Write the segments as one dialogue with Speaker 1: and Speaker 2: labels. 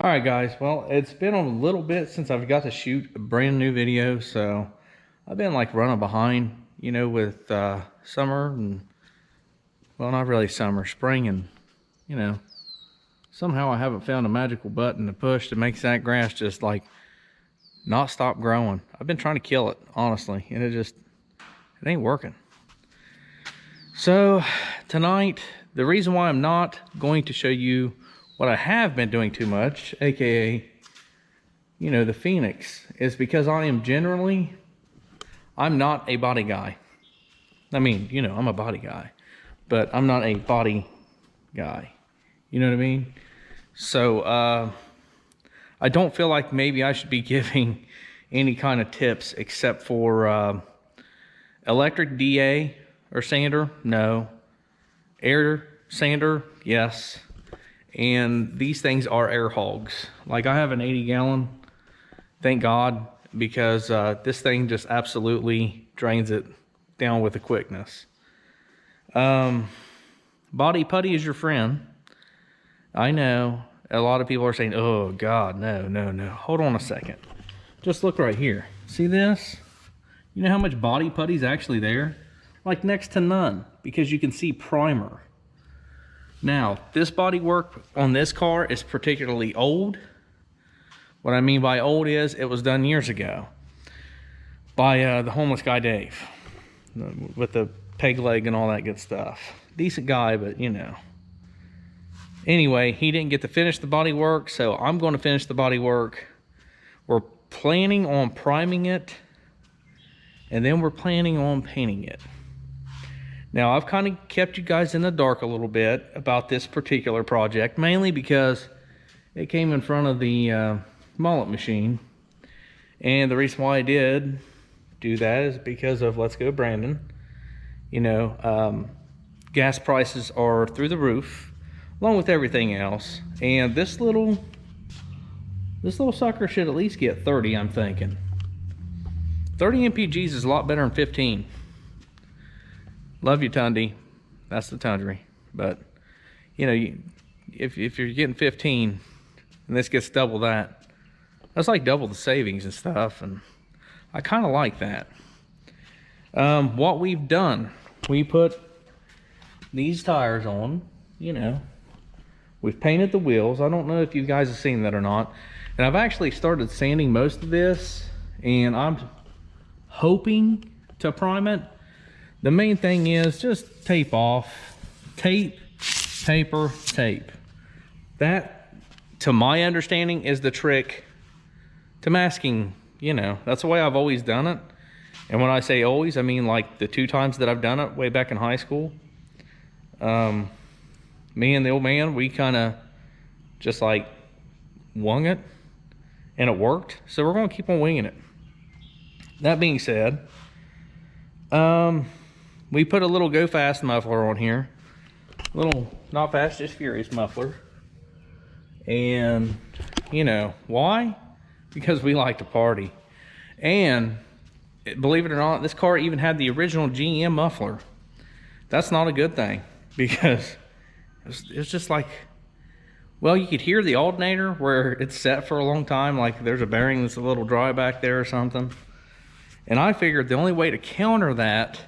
Speaker 1: Alright guys, well, it's been a little bit since I've got to shoot a brand new video, so I've been like running behind, you know, with summer and, well, not really summer, spring, and, you know, somehow I haven't found a magical button to push that makes that grass just like not stop growing. I've been trying to kill it, honestly, and it ain't working. So tonight, the reason why I'm not going to show you what I have been doing too much, aka, you know, the Phoenix, is because I'm not a body guy. I mean, you know, I'm a body guy, but I'm not a body guy. You know what I mean? So I don't feel like maybe I should be giving any kind of tips except for electric DA or sander, no. Air sander, yes. And these things are air hogs. Like, I have an 80-gallon, thank God, because this thing just absolutely drains it down with a quickness. Body putty is your friend. I know a lot of people are saying, oh God, no. Hold on a second. Just look right here. See this? You know how much body putty is actually there? Like next to none, because you can see primer. Now, this body work on this car is particularly old. What I mean by old is it was done years ago by the homeless guy Dave, with the peg leg and all that good stuff. Decent guy, but you know. Anyway, he didn't get to finish the body work, so I'm going to finish the body work. We're planning on priming it, and then we're planning on painting it. Now, I've kind of kept you guys in the dark a little bit about this particular project, mainly because it came in front of the mullet machine. And the reason why I did do that is because of Let's Go Brandon. You know, gas prices are through the roof, along with everything else. And this little sucker should at least get 30, I'm thinking. 30 MPGs is a lot better than 15. Love you, Tundy. That's the Tundry. But, you know, if you're getting 15 and this gets double that, that's like double the savings and stuff. And I kind of like that. What we've done, we put these tires on, you know. We've painted the wheels. I don't know if you guys have seen that or not. And I've actually started sanding most of this. And I'm hoping to prime it. The main thing is just tape off. Tape, taper, tape. That, to my understanding, is the trick to masking. You know, that's the way I've always done it. And when I say always, I mean like the 2 times that I've done it way back in high school. Me and the old man, we kind of just like wung it. And it worked. So we're going to keep on winging it. That being said, we put a little go fast muffler on here. Little not fast, just furious muffler. And you know why? Because we like to party. And believe it or not, this car even had the original GM muffler. That's not a good thing, because it's just like, well, you could hear the alternator where it's set for a long time, like there's a bearing that's a little dry back there or something. And I figured the only way to counter that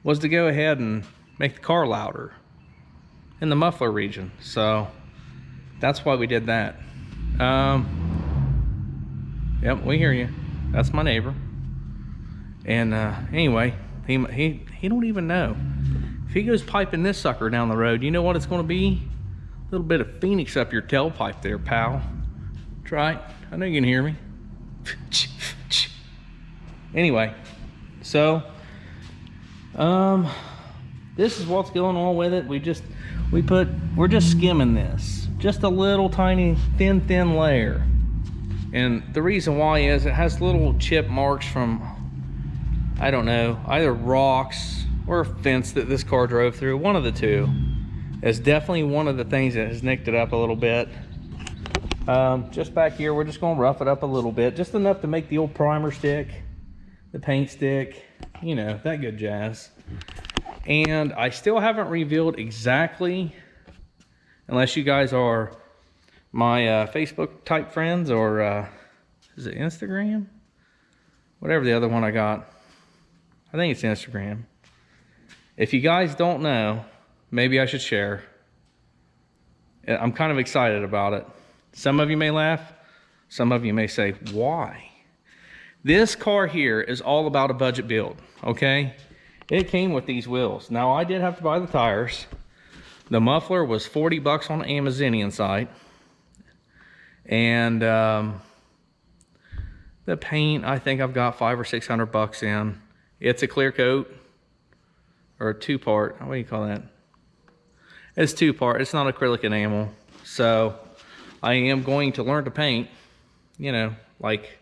Speaker 1: was to go ahead and make the car louder in the muffler region. So that's why we did that. Yep, we hear you. That's my neighbor. And anyway, he don't even know. If he goes piping this sucker down the road, you know what it's going to be? A little bit of Phoenix up your tailpipe there, pal. Try it. I know you can hear me. Anyway, so this is what's going on with it. We're just skimming this, just a little tiny thin layer. And the reason why is it has little chip marks from, I don't know, either rocks or a fence that this car drove through. One of the two. It's definitely one of the things that has nicked it up a little bit. Just back here, we're just going to rough it up a little bit, just enough to make the old primer stick, the paint stick, you know, that good jazz. And I still haven't revealed exactly, unless you guys are my Facebook type friends, or is it Instagram? Whatever the other one I got. I think it's Instagram. If you guys don't know, maybe I should share. I'm kind of excited about it. Some of you may laugh. Some of you may say, why? This car here is all about a budget build, okay? It came with these wheels. Now, I did have to buy the tires. The muffler was 40 bucks on the Amazonian site. And the paint, I think I've got 500 or 600 bucks in. It's a clear coat, or a two-part. What do you call that? It's two-part. It's not acrylic enamel. So I am going to learn to paint, you know, like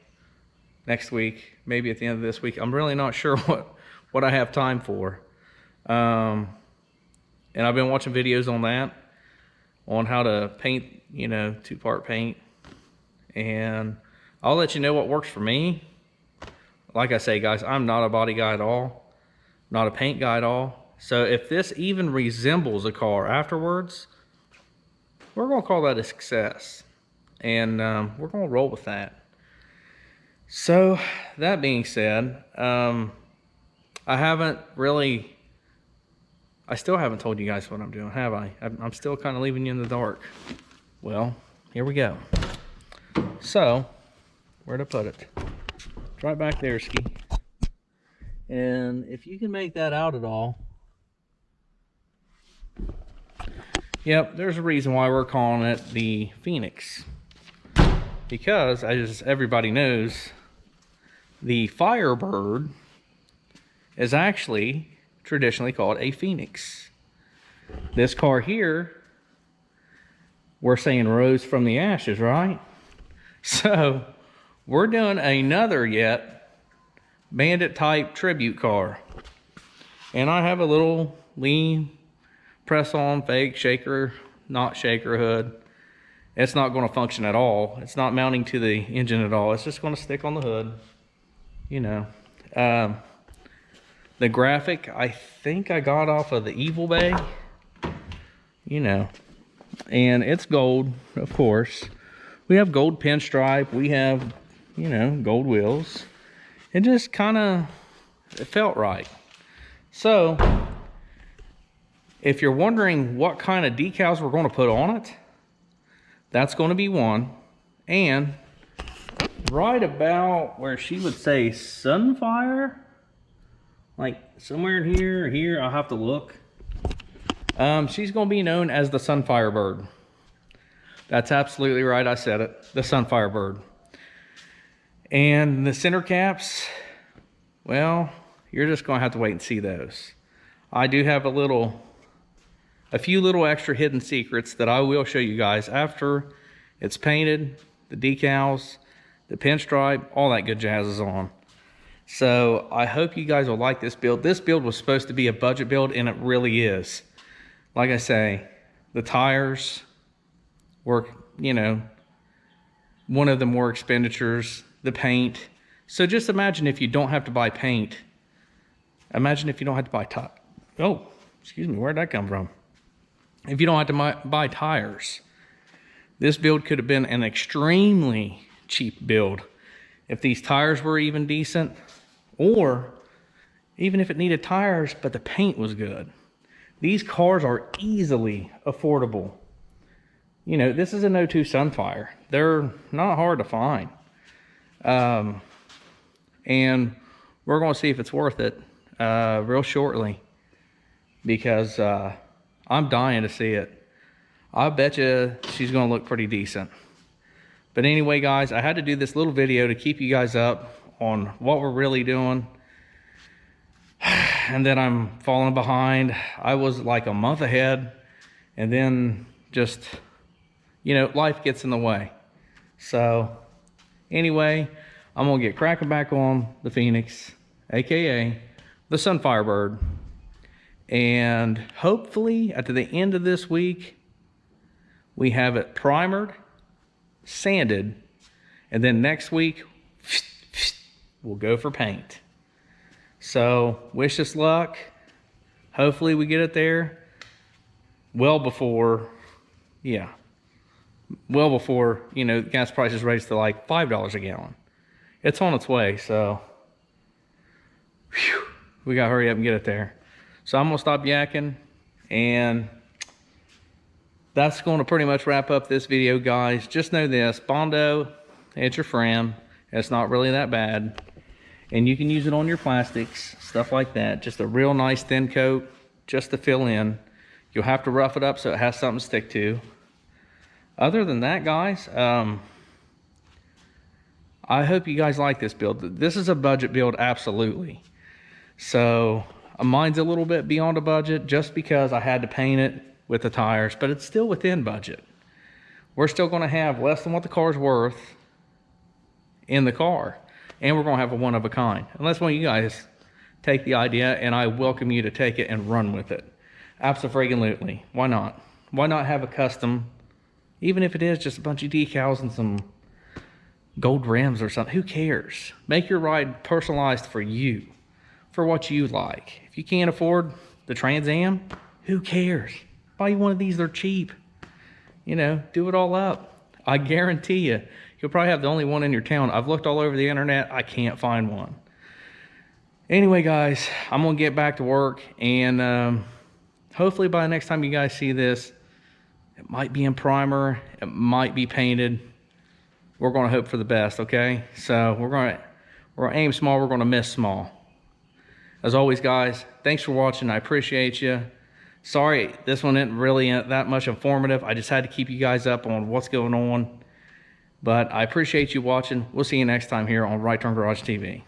Speaker 1: next week, maybe at the end of this week. I'm really not sure what I have time for. And I've been watching videos on that, on how to paint, you know, two-part paint. And I'll let you know what works for me. Like I say, guys, I'm not a body guy at all, not a paint guy at all. So if this even resembles a car afterwards, we're going to call that a success. And we're going to roll with that. So that being said, I still haven't told you guys what I'm doing, have I? I'm still kind of leaving you in the dark. Well, here we go. So, where'd I put it? It's right back there, Ski. And if you can make that out at all. Yep, there's a reason why we're calling it the Phoenix. Because, as everybody knows, the Firebird is actually traditionally called a Phoenix. This car here, we're saying rose from the ashes, right? So, we're doing another yet bandit type tribute car. And I have a little lean press on fake shaker, not shaker hood. It's not going to function at all. It's not mounting to the engine at all. It's just going to stick on the hood. You know. The graphic, I think I got off of the Evil Bay. You know. And it's gold, of course. We have gold pinstripe. We have, you know, gold wheels. It just kind of, it felt right. So, if you're wondering what kind of decals we're going to put on it, that's going to be one. And right about where she would say Sunfire, like somewhere in here or here, I'll have to look. She's going to be known as the Sunfirebird. That's absolutely right, I said it. The Sunfirebird. And the center caps, well, you're just going to have to wait and see those. I do have a few little extra hidden secrets that I will show you guys after it's painted, the decals, the pinstripe, all that good jazz is on. So I hope you guys will like this build. This build was supposed to be a budget build, and it really is. Like I say, the tires were, you know, one of the more expenditures, the paint. So just imagine if you don't have to buy paint. Imagine if you don't have to buy oh, excuse me, where'd that come from? If you don't have to buy tires, this build could have been an extremely cheap build if these tires were even decent, or even if it needed tires but the paint was good. These cars are easily affordable. You know, this is an 02 Sunfire. They're not hard to find. And we're going to see if it's worth it real shortly, because I'm dying to see it. I bet you she's going to look pretty decent. But anyway, guys, I had to do this little video to keep you guys up on what we're really doing. And then I'm falling behind. I was like a month ahead, and then just, you know, life gets in the way. So anyway, I'm going to get cracking back on the Phoenix, aka the Sunfirebird. And hopefully at the end of this week, we have it primered, sanded, and then next week, we'll go for paint. So wish us luck. Hopefully we get it there well before, yeah, well before, you know, gas prices raised to like $5 a gallon. It's on its way, so whew, we gotta hurry up and get it there. So I'm gonna stop yakking, and that's going to pretty much wrap up this video, guys. Just know this, Bondo, it's your friend. It's not really that bad, and you can use it on your plastics, stuff like that. Just a real nice thin coat just to fill in. You'll have to rough it up so it has something to stick to. Other than that, guys, I hope you guys like this build. This is a budget build, absolutely. So mine's a little bit beyond a budget just because I had to paint it with the tires, but it's still within budget. We're still going to have less than what the car's worth in the car, and we're going to have a one of a kind. Unless one of you guys take the idea, and I welcome you to take it and run with it. Absolutely. Why not? Why not have a custom, even if it is just a bunch of decals and some gold rims or something? Who cares? Make your ride personalized for you, for what you like. If you can't afford the Trans Am, who cares? Buy you one of these, they're cheap. You know, do it all up. I guarantee you, you'll probably have the only one in your town. I've looked all over the internet, I can't find one. Anyway, guys, I'm gonna get back to work, and hopefully by the next time you guys see this, it might be in primer, it might be painted. We're gonna hope for the best, okay? So we're gonna aim small, we're gonna miss small. As always, guys, thanks for watching. I appreciate you. Sorry, this one isn't really that much informative. I just had to keep you guys up on what's going on. But I appreciate you watching. We'll see you next time here on Right Turn Garage TV.